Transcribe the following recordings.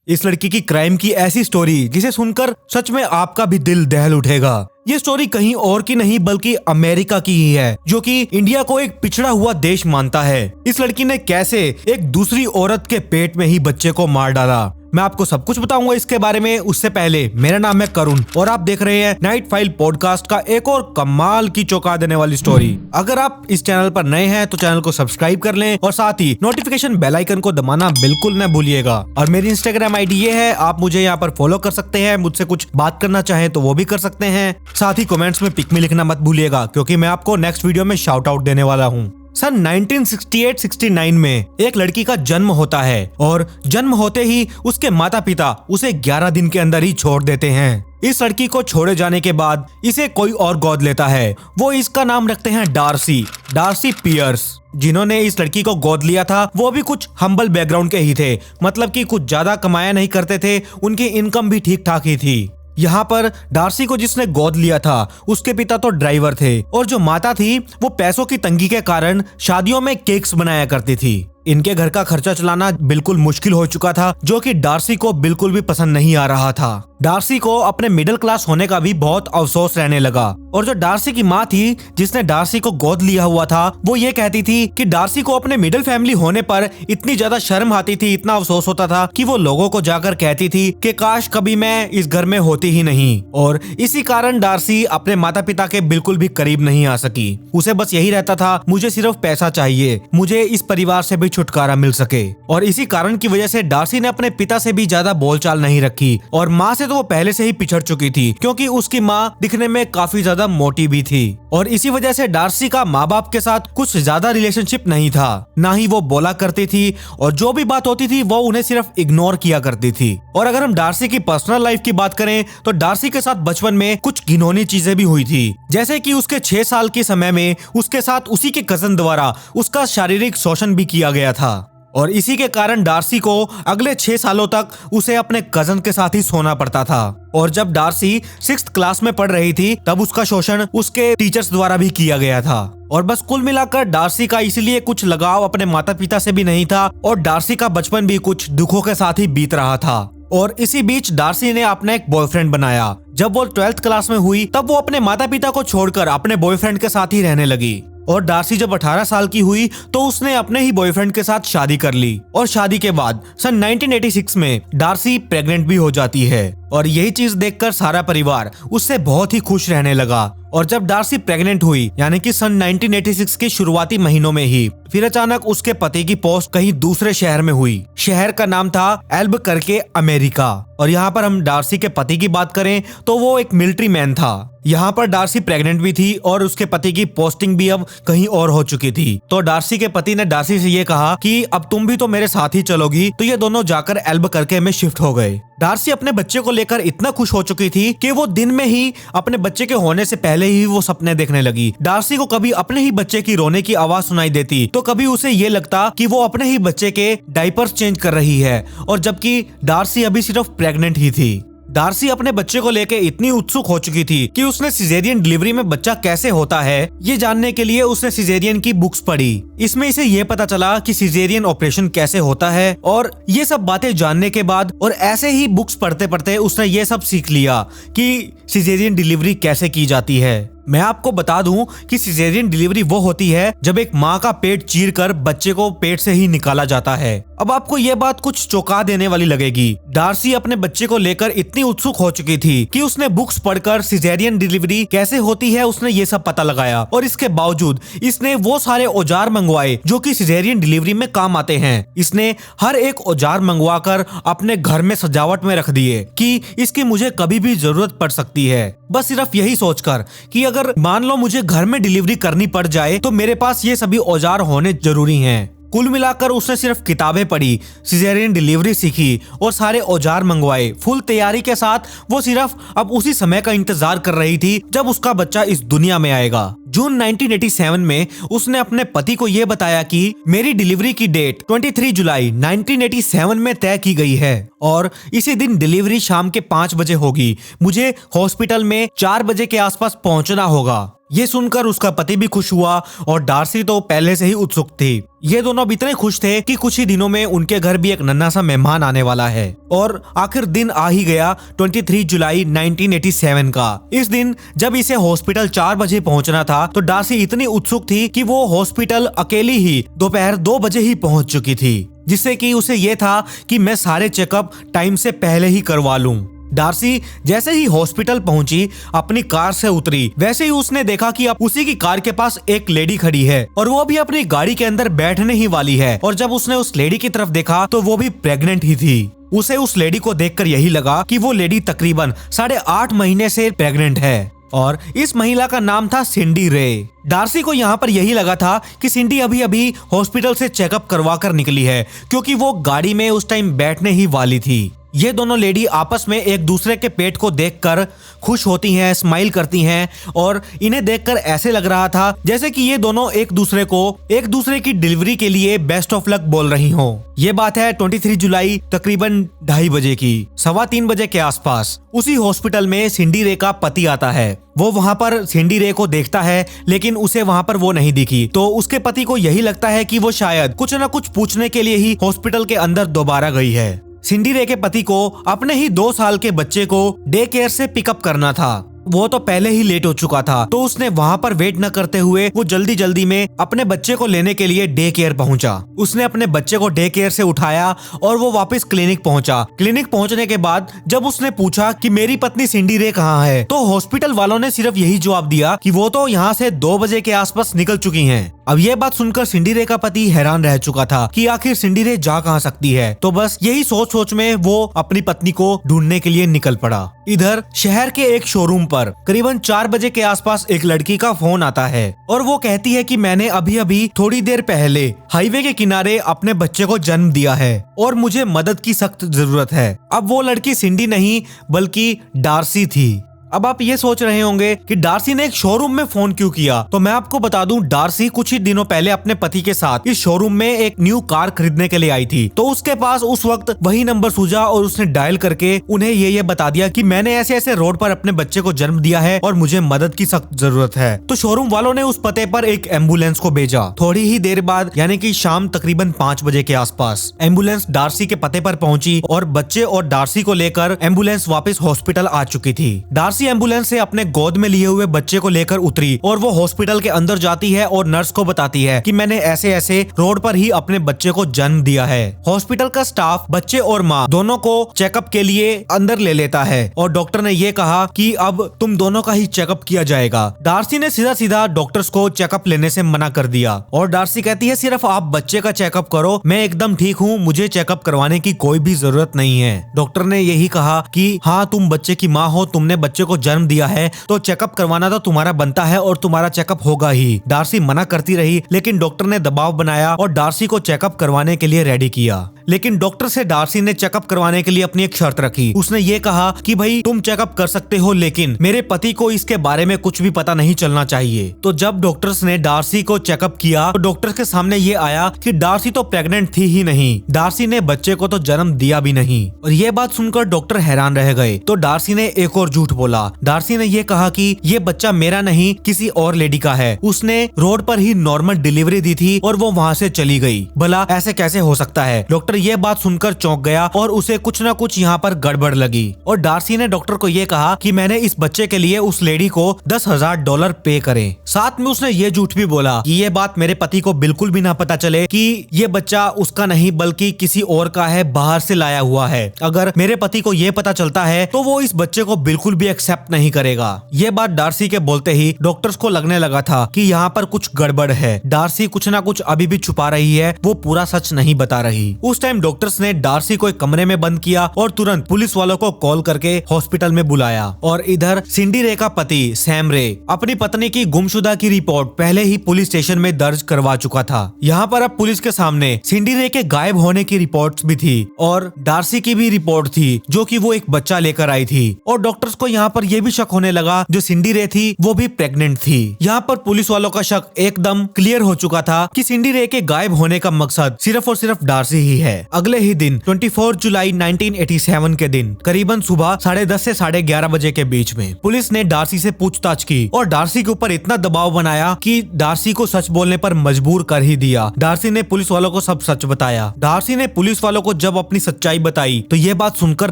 इस लड़की की क्राइम की ऐसी स्टोरी जिसे सुनकर सच में आपका भी दिल दहल उठेगा। ये स्टोरी कहीं और की नहीं बल्कि अमेरिका की ही है, जो कि इंडिया को एक पिछड़ा हुआ देश मानता है। इस लड़की ने कैसे एक दूसरी औरत के पेट में ही बच्चे को मार डाला, मैं आपको सब कुछ बताऊंगा इसके बारे में। उससे पहले मेरा नाम है करुण और आप देख रहे हैं नाइट फाइल पॉडकास्ट का एक और कमाल की चौंका देने वाली स्टोरी। अगर आप इस चैनल पर नए हैं तो चैनल को सब्सक्राइब कर लें और साथ ही नोटिफिकेशन बेल आइकन को दबाना बिल्कुल न भूलिएगा। और मेरी इंस्टाग्राम आईडी ये है, आप मुझे यहाँ पर फॉलो कर सकते हैं। मुझसे कुछ बात करना चाहें तो वो भी कर सकते हैं। साथ ही कमेंट्स में पिक में लिखना मत भूलिएगा, क्योंकि मैं आपको नेक्स्ट वीडियो में शाउट आउट देने वाला हूँ। सन 1968-69 में एक लड़की का जन्म होता है और जन्म होते ही उसके माता पिता उसे 11 दिन के अंदर ही छोड़ देते हैं। इस लड़की को छोड़े जाने के बाद इसे कोई और गोद लेता है। वो इसका नाम रखते हैं डार्सी पियर्स। जिन्होंने इस लड़की को गोद लिया था वो भी कुछ हम्बल बैकग्राउंड के ही थे, मतलब कि कुछ ज्यादा कमाया नहीं करते थे, उनकी इनकम भी ठीक ठाक ही थी। यहाँ पर डार्सी को जिसने गोद लिया था उसके पिता तो ड्राइवर थे और जो माता थी वो पैसों की तंगी के कारण शादियों में केक्स बनाया करती थी। इनके घर का खर्चा चलाना बिल्कुल मुश्किल हो चुका था, जो कि डार्सी को बिल्कुल भी पसंद नहीं आ रहा था। डार्सी को अपने मिडिल क्लास होने का भी बहुत अफसोस रहने लगा और जो डार्सी की माँ थी जिसने डार्सी को गोद लिया हुआ था वो ये कहती थी कि डार्सी को अपने मिडिल फैमिली होने पर इतनी ज्यादा शर्म आती थी, इतना अफसोस होता था कि वो लोगों को जाकर कहती थी कि काश कभी मैं इस घर में होती ही नहीं। और इसी कारण डार्सी अपने माता पिता के बिल्कुल भी करीब नहीं आ सकी। उसे बस यही रहता था, मुझे सिर्फ पैसा चाहिए, मुझे इस परिवार से भी छुटकारा मिल सके। और इसी कारण की वजह से डार्सी ने अपने पिता से भी ज्यादा बोलचाल नहीं रखी और माँ से तो वो पहले से ही पिछड़ चुकी थी, क्योंकि उसकी माँ दिखने में काफी ज्यादा मोटी भी थी। और इसी वजह से डार्सी का माँ बाप के साथ कुछ ज्यादा रिलेशनशिप नहीं था, ना ही वो बोला करती थी और जो भी बात होती थी वो उन्हें सिर्फ इग्नोर किया करती थी। और अगर हम डार्सी की पर्सनल लाइफ की बात करें तो डार्सी के साथ बचपन में कुछ घिनौनी चीजें भी हुई थी, जैसे कि उसके 6 साल के समय में उसके साथ उसी के कजन द्वारा उसका शारीरिक शोषण भी किया गया था। और इसी के कारण डार्सी को अगले 6 सालों तक उसे अपने कजन के साथ ही सोना पड़ता था। और जब डार्सी 6th क्लास में पढ़ रही थी तब उसका शोषण उसके टीचर्स द्वारा भी किया गया था। और बस कुल मिलाकर डार्सी का इसलिए कुछ लगाव अपने माता पिता से भी नहीं था और डार्सी का बचपन भी कुछ दुखों के साथ ही बीत रहा था। और इसी बीच डार्सी ने अपना एक बॉयफ्रेंड बनाया। जब वो 12th क्लास में हुई तब वो अपने माता पिता को छोड़कर अपने बॉयफ्रेंड के साथ ही रहने लगी। और डार्सी जब 18 साल की हुई तो उसने अपने ही बॉयफ्रेंड के साथ शादी कर ली। और शादी के बाद सन 1986 में डार्सी प्रेग्नेंट भी हो जाती है और यही चीज देखकर सारा परिवार उससे बहुत ही खुश रहने लगा। और जब डार्सी प्रेग्नेंट हुई यानी कि सन 1986 के शुरुआती महीनों में ही फिर अचानक उसके पति की पोस्ट कहीं दूसरे शहर में हुई। शहर का नाम था एल्बकरके, अमेरिका। और यहाँ पर हम डार्सी के पति की बात करें तो वो एक मिलिट्री मैन था। यहाँ पर डार्सी प्रेग्नेंट भी थी और उसके पति की पोस्टिंग भी अब कहीं और हो चुकी थी। तो डार्सी के पति ने डार्सी से ये कहा कि अब तुम भी तो मेरे साथ ही चलोगी। तो ये दोनों जाकर एल्बकरके में शिफ्ट हो गए। डार्सी अपने बच्चे को लेकर इतना खुश हो चुकी थी कि वो दिन में ही अपने बच्चे के होने से पहले ही वो सपने देखने लगी। डार्सी को कभी अपने ही बच्चे की रोने की आवाज सुनाई देती तो कभी उसे ये लगता कि वो अपने ही बच्चे के डायपर्स चेंज कर रही है, और जबकि डार्सी अभी सिर्फ प्रेग्नेंट ही थी। डार्सी अपने बच्चे को लेकर इतनी उत्सुक हो चुकी थी कि उसने सिजेरियन डिलीवरी में बच्चा कैसे होता है ये जानने के लिए उसने सिजेरियन की बुक्स पढ़ी। इसमें इसे ये पता चला कि सिजेरियन ऑपरेशन कैसे होता है और ये सब बातें जानने के बाद और ऐसे ही बुक्स पढ़ते पढ़ते उसने ये सब सीख लिया कि सिजेरियन डिलीवरी कैसे की जाती है। मैं आपको बता दूं कि सिजेरियन डिलीवरी वो होती है जब एक माँ का पेट चीरकर बच्चे को पेट से ही निकाला जाता है। अब आपको ये बात कुछ चौंका देने वाली लगेगी। डार्सी अपने बच्चे को लेकर इतनी उत्सुक हो चुकी थी कि उसने बुक्स पढ़कर सिजेरियन डिलीवरी कैसे होती है उसने ये सब पता लगाया। और इसके बावजूद इसने वो सारे औजार मंगवाए जो कि सिजेरियन डिलीवरी में काम आते हैं। इसने हर एक औजार मंगवा कर अपने घर में सजावट में रख दिए कि इसकी मुझे कभी भी जरूरत पड़ सकती है। बस सिर्फ यही सोचकर कि अगर मान लो मुझे घर में डिलीवरी करनी पड़ जाए तो मेरे पास ये सभी औजार होने जरूरी हैं। कुल मिलाकर उसने सिर्फ किताबें पढ़ी, सिजेरियन डिलीवरी सीखी और सारे औजार मंगवाए। फुल तैयारी के साथ वो सिर्फ अब उसी समय का इंतजार कर रही थी जब उसका बच्चा इस दुनिया में आएगा। जून 1987 में उसने अपने पति को ये बताया कि मेरी डिलीवरी की डेट 23 जुलाई 1987 में तय की गई है और इसी दिन डिलीवरी शाम के 5 बजे होगी। मुझे हॉस्पिटल में 4 बजे के आसपास पहुंचना होगा। ये सुनकर उसका पति भी खुश हुआ और डार्सी तो पहले से ही उत्सुक थी। ये दोनों अब इतने खुश थे कि कुछ ही दिनों में उनके घर भी एक नन्हा सा मेहमान आने वाला है। और आखिर दिन आ ही गया 23 जुलाई 1987 का। इस दिन जब इसे हॉस्पिटल 4 बजे पहुंचना था तो डार्सी इतनी उत्सुक थी कि वो हॉस्पिटल अकेली ही दोपहर 2 बजे ही पहुंच चुकी थी, जिससे कि उसे ये था कि मैं सारे चेकअप टाइम से पहले ही करवा लूं। डार्सी जैसे ही हॉस्पिटल पहुंची, अपनी कार से उतरी, वैसे ही उसने देखा कि अब उसी की कार के पास एक लेडी खड़ी है और वो भी अपनी गाड़ी के अंदर बैठने ही वाली है। और जब उसने उस लेडी की तरफ देखा तो वो भी प्रेग्नेंट ही थी। उसे उस लेडी को देखकर यही लगा कि वो लेडी तकरीबन 8.5 महीने से प्रेग्नेंट है और इस महिला का नाम था सिंडी रे। डार्सी को यहाँ पर यही लगा था कि सिंडी अभी अभी हॉस्पिटल से चेकअप करवा कर निकली है, क्योंकि वो गाड़ी में उस टाइम बैठने ही वाली थी। ये दोनों लेडी आपस में एक दूसरे के पेट को देखकर खुश होती हैं, स्माइल करती हैं और इन्हें देखकर ऐसे लग रहा था जैसे कि ये दोनों एक दूसरे की डिलीवरी के लिए बेस्ट ऑफ लक बोल रही हों। ये बात है 23 जुलाई तकरीबन 2:30 बजे की। 2:15 बजे के आसपास उसी हॉस्पिटल में सिंडी रे का पति आता है। वो वहाँ पर सिंडी रे को देखता है, लेकिन उसे वहाँ पर वो नहीं दिखी। तो उसके पति को यही लगता है कि वो शायद कुछ न कुछ पूछने के लिए ही हॉस्पिटल के अंदर दोबारा गई है। सिंडी रे के पति को अपने ही 2 साल के बच्चे को डे केयर से पिकअप करना था। वो तो पहले ही लेट हो चुका था, तो उसने वहाँ पर वेट न करते हुए वो जल्दी जल्दी में अपने बच्चे को लेने के लिए डे केयर पहुंचा। उसने अपने बच्चे को डे केयर से उठाया और वो वापस क्लिनिक पहुंचा। क्लिनिक पहुंचने के बाद जब उसने पूछा कि मेरी पत्नी सिंडी रे कहाँ है, तो हॉस्पिटल वालों ने सिर्फ यही जवाब दिया कि वो तो यहाँ से 2 बजे के आसपास निकल चुकी हैं। अब ये बात सुनकर सिंडी रे का पति हैरान रह चुका था कि आखिर सिंडी रे जा कहाँ सकती है। तो बस यही सोच में वो अपनी पत्नी को ढूंढने के लिए निकल पड़ा। इधर शहर के एक शोरूम पर करीबन 4 बजे के आसपास एक लड़की का फोन आता है और वो कहती है कि मैंने अभी अभी थोड़ी देर पहले हाईवे के किनारे अपने बच्चे को जन्म दिया है और मुझे मदद की सख्त जरूरत है। अब वो लड़की सिंडी नहीं बल्कि डार्सी थी। अब आप ये सोच रहे होंगे कि डार्सी ने एक शोरूम में फोन क्यों किया, तो मैं आपको बता दूं, डार्सी कुछ ही दिनों पहले अपने पति के साथ इस शोरूम में एक न्यू कार खरीदने के लिए आई थी। तो उसके पास उस वक्त वही नंबर सूझा और उसने डायल करके उन्हें ये बता दिया कि मैंने ऐसे ऐसे रोड पर अपने बच्चे को जन्म दिया है और मुझे मदद की सख्त जरूरत है। तो शोरूम वालों ने उस पते पर एक एम्बुलेंस को भेजा। थोड़ी ही देर बाद यानी कि शाम तकरीबन 5 बजे के आसपास एम्बुलेंस डार्सी के पते पर पहुंची और बच्चे और डार्सी को लेकर एम्बुलेंस वापस हॉस्पिटल आ चुकी थी। डार्सी एम्बुलेंस से अपने गोद में लिए हुए बच्चे को लेकर उतरी और वो हॉस्पिटल के अंदर जाती है और नर्स को बताती है कि मैंने ऐसे ऐसे रोड पर ही अपने बच्चे को जन्म दिया है। हॉस्पिटल का स्टाफ बच्चे और माँ दोनों को चेकअप के लिए अंदर ले लेता है और डॉक्टर ने ये कहा कि अब तुम दोनों का ही चेकअप किया जाएगा। डार्सी ने सीधा सीधा डॉक्टर्स को चेकअप लेने से मना कर दिया और डार्सी कहती है सिर्फ आप बच्चे का चेकअप करो, मैं एकदम ठीक हूँ, मुझे चेकअप करवाने की कोई भी जरूरत नहीं है। डॉक्टर ने यही कहा कि हाँ तुम बच्चे की माँ हो, तुमने बच्चे को जन्म दिया है तो चेकअप करवाना तो तुम्हारा बनता है और तुम्हारा चेकअप होगा ही। डार्सी मना करती रही, लेकिन डॉक्टर ने दबाव बनाया और डार्सी को चेकअप करवाने के लिए रेडी किया। लेकिन डॉक्टर से डार्सी ने चेकअप करवाने के लिए अपनी एक शर्त रखी। उसने ये कहा कि भाई तुम चेकअप कर सकते हो, लेकिन मेरे पति को इसके बारे में कुछ भी पता नहीं चलना चाहिए। तो जब डॉक्टर्स ने डार्सी को चेकअप किया तो डॉक्टर के सामने ये आया कि डार्सी तो प्रेग्नेंट थी ही नहीं, डार्सी ने बच्चे को तो जन्म दिया भी नहीं। और ये बात सुनकर डॉक्टर हैरान रह गए। तो डार्सी ने एक और झूठ बोला। डार्सी ने ये कहा कि ये बच्चा मेरा नहीं किसी और लेडी का है, उसने रोड पर ही नॉर्मल डिलीवरी दी थी और वो वहाँ से चली गई। भला ऐसे कैसे हो सकता है? डॉक्टर ये बात सुनकर चौंक गया और उसे कुछ न कुछ यहाँ पर गड़बड़ लगी। और डार्सी ने डॉक्टर को ये कहा कि मैंने इस बच्चे के लिए उस लेडी को $10,000 पे करें। साथ में उसने ये झूठ भी बोला कि ये बात मेरे पति को बिल्कुल भी ना पता चले कि ये बच्चा उसका नहीं बल्कि किसी और का है, बाहर से लाया हुआ है। अगर मेरे पति को ये पता चलता है तो वो इस बच्चे को बिल्कुल भी एक्सेप्ट नहीं करेगा। ये बात डार्सी के बोलते ही डॉक्टर्स को लगने लगा था कि यहाँ पर कुछ गड़बड़ है। डार्सी कुछ ना कुछ अभी भी छुपा रही है, वो पूरा सच नहीं बता रही। उस टाइम डॉक्टर्स ने डार्सी को एक कमरे में बंद किया और तुरंत पुलिस वालों को कॉल करके हॉस्पिटल में बुलाया। और इधर सिंडी रे का पति सैम रे अपनी पत्नी की गुमशुदा की रिपोर्ट पहले ही पुलिस स्टेशन में दर्ज करवा चुका था। यहाँ पर अब पुलिस के सामने सिंडी रे के गायब होने की रिपोर्ट्स भी थी और डार्सी की भी रिपोर्ट थी जो कि वो एक बच्चा लेकर आई थी। और डॉक्टर्स को यहाँ पर यह भी शक होने लगा जो सिंडी रे थी वो भी प्रेग्नेंट थी। यहाँ पर पुलिस वालों का शक एकदम क्लियर हो चुका था कि सिंडी रे के गायब होने का मकसद सिर्फ और सिर्फ डार्सी ही है। अगले ही दिन 24 जुलाई 1987 के दिन करीबन सुबह 10:30 से 11:30 बजे के बीच में पुलिस ने डार्सी से पूछताछ की और डार्सी के ऊपर इतना दबाव बनाया कि डार्सी को सच बोलने पर मजबूर कर ही दिया। डार्सी ने पुलिस वालों को सब सच बताया। डार्सी ने पुलिस वालों को जब अपनी सच्चाई बताई तो ये बात सुनकर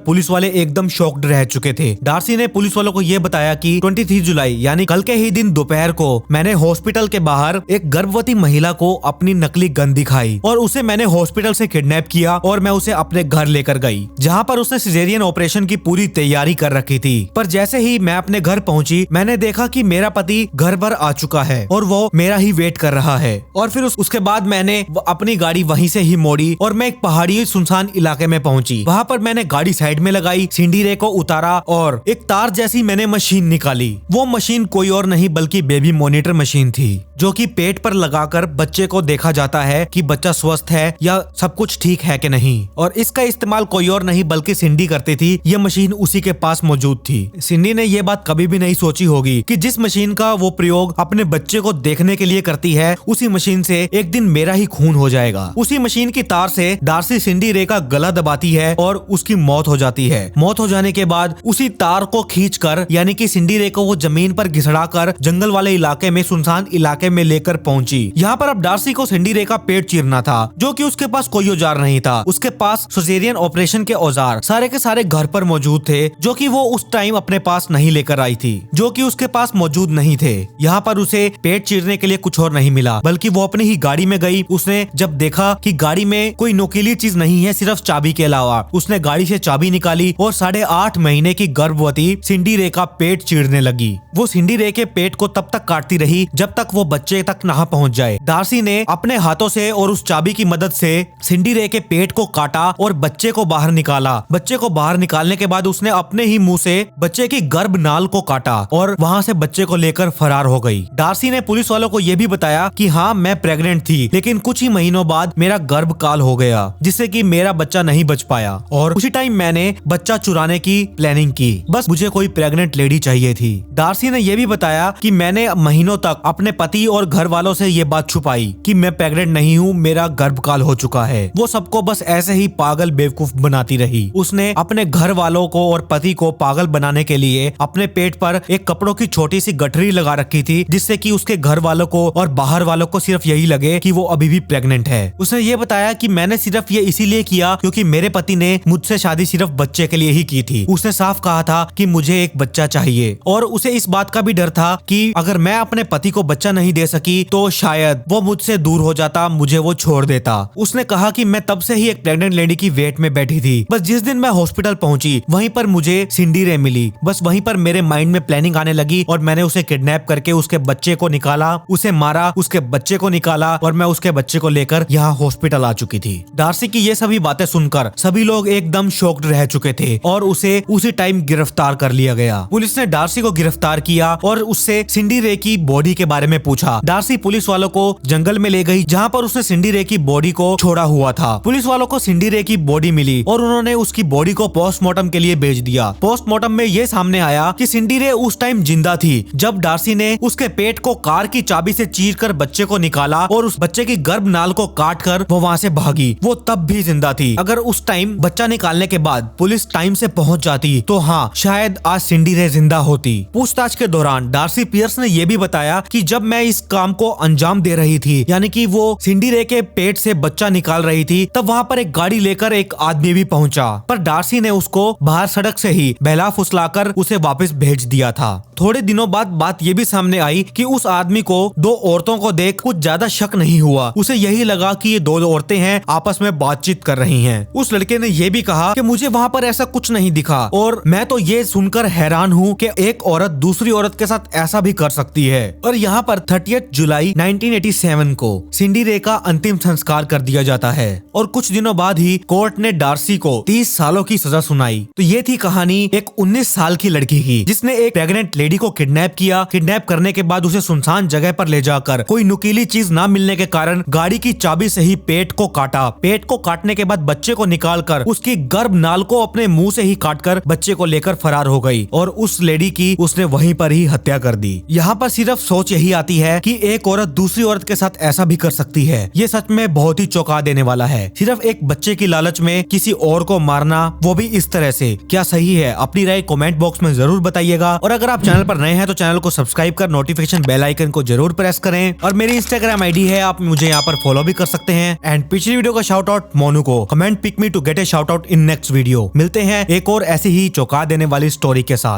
पुलिस वाले एकदम शॉक्ड रह चुके थे। डार्सी ने पुलिस वालों को ये बताया कि 23 जुलाई यानी कल के ही दिन दोपहर को मैंने हॉस्पिटल के बाहर एक गर्भवती महिला को अपनी नकली गन दिखाई और उसे मैंने हॉस्पिटल से किडनैप किया और मैं उसे अपने घर लेकर गई, जहाँ पर उसने सिजेरियन ऑपरेशन की पूरी तैयारी कर रखी थी। पर जैसे ही मैं अपने घर पहुंची मैंने देखा कि मेरा पति घर पर आ चुका है और वो मेरा ही वेट कर रहा है। और फिर उसके बाद मैंने अपनी गाड़ी वहीं से ही मोड़ी और मैं एक पहाड़ी सुनसान इलाके में पहुंची। वहाँ पर मैंने गाड़ी साइड में लगाई, सिंडी रे को उतारा और एक तार जैसी मैंने मशीन निकाली। वो मशीन कोई और नहीं बल्कि बेबी मॉनिटर मशीन थी, जो कि पेट पर लगाकर बच्चे को देखा जाता है कि बच्चा स्वस्थ है या सब कुछ ठीक है कि नहीं। और इसका इस्तेमाल कोई और नहीं बल्कि सिंडी करती थी। ये मशीन उसी के पास मौजूद थी। सिंडी ने ये बात कभी भी नहीं सोची होगी कि जिस मशीन का वो प्रयोग अपने बच्चे को देखने के लिए करती है, उसी मशीन से एक दिन मेरा ही खून हो जाएगा। उसी मशीन की तार से डार्सी सिंडी रे का गला दबाती है और उसकी मौत हो जाती है। मौत हो जाने के बाद उसी तार को खींचकर यानी कि सिंडी रे को वो जमीन पर घिसड़ाकर जंगल वाले इलाके में सुनसान इलाके में लेकर पहुंची। यहाँ पर अब डार्सी को सिंडी रे का पेट चीरना था, जो कि उसके पास कोई औजार नहीं था। उसके पास सिजेरियन ऑपरेशन के औजार सारे के सारे घर पर मौजूद थे, जो कि वो उस टाइम अपने पास नहीं लेकर आई थी, जो कि उसके पास मौजूद नहीं थे। यहाँ पर उसे पेट चीरने के लिए कुछ और नहीं मिला बल्कि वो अपनी ही गाड़ी में गई। उसने जब देखा कि गाड़ी में कोई नुकीली चीज नहीं है सिर्फ चाबी के अलावा, उसने गाड़ी से चाबी निकाली और 8.5 महीने की गर्भवती सिंडी रे का पेट चीरने लगी। वो सिंडी रे के पेट को तब तक काटती रही जब तक वो बच्चे तक ना पहुंच जाए। डार्सी ने अपने हाथों से और उस चाबी की मदद से सिंडी रे के पेट को काटा और बच्चे को बाहर निकाला। बच्चे को बाहर निकालने के बाद उसने अपने ही मुंह से बच्चे की गर्भनाल को काटा और वहां से बच्चे को लेकर फरार हो गई। डार्सी ने पुलिस वालों को यह भी बताया कि हाँ मैं प्रेग्नेंट थी, लेकिन कुछ ही महीनों बाद मेरा गर्भकाल हो गया जिससे कि मेरा बच्चा नहीं बच पाया और उसी टाइम मैंने बच्चा चुराने की प्लानिंग की। बस मुझे कोई प्रेग्नेंट लेडी चाहिए थी। डार्सी ने यह भी बताया कि मैंने महीनों तक अपने पति और घर वालों से ये बात छुपाई कि मैं प्रेग्नेंट नहीं हूँ, मेरा गर्भकाल हो चुका है। वो सबको बस ऐसे ही पागल बेवकूफ बनाती रही। उसने अपने घर वालों को और पति को पागल बनाने के लिए अपने पेट पर एक कपड़ों की छोटी सी गठरी लगा रखी थी, जिससे कि उसके घर वालों को और बाहर वालों को सिर्फ यही लगे कि वो अभी भी प्रेग्नेंट है। उसने ये बताया कि मैंने सिर्फ ये इसीलिए किया क्योंकि मेरे पति ने मुझसे शादी सिर्फ बच्चे के लिए ही की थी। उसने साफ कहा था कि मुझे एक बच्चा चाहिए और उसे इस बात का भी डर था कि अगर मैं अपने पति को बच्चा नहीं दे सकी तो शायद वो मुझसे दूर हो जाता, मुझे वो छोड़ देता। उसने कहा कि मैं तब से ही एक प्रेग्नेंट लेडी की वेट में बैठी थी। बस जिस दिन मैं हॉस्पिटल पहुंची वहीं पर मुझे सिंडी रे मिली। बस वहीं पर मेरे माइंड में प्लानिंग आने लगी और मैंने उसे किडनैप करके उसके बच्चे को निकाला, उसे मारा, उसके बच्चे को निकाला और मैं उसके बच्चे को लेकर यहाँ हॉस्पिटल आ चुकी थी। डार्सी की ये सभी बातें सुनकर सभी लोग एकदम शॉक्ड रह चुके थे और उसे उसी टाइम गिरफ्तार कर लिया गया। पुलिस ने डार्सी को गिरफ्तार किया और उससे सिंडी रे की बॉडी के बारे में पूछा। डार्सी पुलिस वालों को जंगल में ले गई जहाँ पर उसने सिंडी रे की बॉडी को छोड़ा हुआ था। पुलिस वालों को सिंडी रे की बॉडी मिली और उन्होंने उसकी बॉडी को पोस्टमार्टम के लिए भेज दिया। पोस्टमार्टम में ये सामने आया कि सिंडी रे उस टाइम जिंदा थी जब डार्सी ने उसके पेट को कार की चाबी से चीरकर बच्चे को निकाला और उस बच्चे की गर्भनाल को काटकर वो वहाँ से भागी। वो तब भी जिंदा थी। अगर उस टाइम बच्चा निकालने के बाद पुलिस टाइम से पहुंच जाती तो हाँ शायद आज सिंडी रे जिंदा होती। पूछताछ के दौरान डार्सी पियर्स ने यह भी बताया कि जब मैं इस काम को अंजाम दे रही थी, यानी कि वो सिंडी रे के पेट से बच्चा निकाल रही थी, तब वहाँ पर एक गाड़ी लेकर एक आदमी भी पहुंचा, पर डार्सी ने उसको बाहर सड़क से ही बहला फुसलाकर उसे वापस भेज दिया था। थोड़े दिनों बाद बात ये भी सामने आई कि उस आदमी को दो औरतों को देख कुछ ज्यादा शक नहीं हुआ। उसे यही लगा कि ये दो औरतें हैं, आपस में बातचीत कर रही हैं। उस लड़के ने यह भी कहा कि मुझे वहाँ पर ऐसा कुछ नहीं दिखा और मैं तो ये सुनकर हैरान हूँ कि एक औरत दूसरी औरत के साथ ऐसा भी कर सकती है। और यहाँ पर 30 जुलाई 1987 को सिंडी रे का अंतिम संस्कार कर दिया जाता है और कुछ दिनों बाद ही कोर्ट ने डार्सी को 30 सालों की सजा सुनाई। तो ये थी कहानी एक 19 साल की लड़की की जिसने एक प्रेग्नेंट लेडी को किडनैप किया। किडनैप करने के बाद उसे सुनसान जगह पर ले जाकर कोई नुकीली चीज ना मिलने के कारण गाड़ी की चाबी से ही पेट को काटा। पेट को काटने के बाद बच्चे को निकालकर उसकी गर्भनाल को अपने मुंह से ही काटकर बच्चे को लेकर फरार हो गई और उस लेडी की उसने वहीं पर ही हत्या कर दी। यहाँ पर सिर्फ सोच यही आती है है कि एक औरत दूसरी औरत के साथ ऐसा भी कर सकती है। ये सच में बहुत ही चौंका देने वाला है। सिर्फ एक बच्चे की लालच में किसी और को मारना, वो भी इस तरह से, क्या सही है? अपनी राय कमेंट बॉक्स में जरूर बताइएगा। और अगर आप चैनल पर नए हैं तो चैनल को सब्सक्राइब कर नोटिफिकेशन बेल आइकन को जरूर प्रेस करें। और मेरी इंस्टाग्राम आईडी है, आप मुझे यहाँ पर फॉलो भी कर सकते हैं। एंड पिछली वीडियो का शाउट आउट मोनू को, comment pick me to get a shout out in next video. मिलते हैं एक और ऐसी ही चौंका देने वाली स्टोरी के साथ।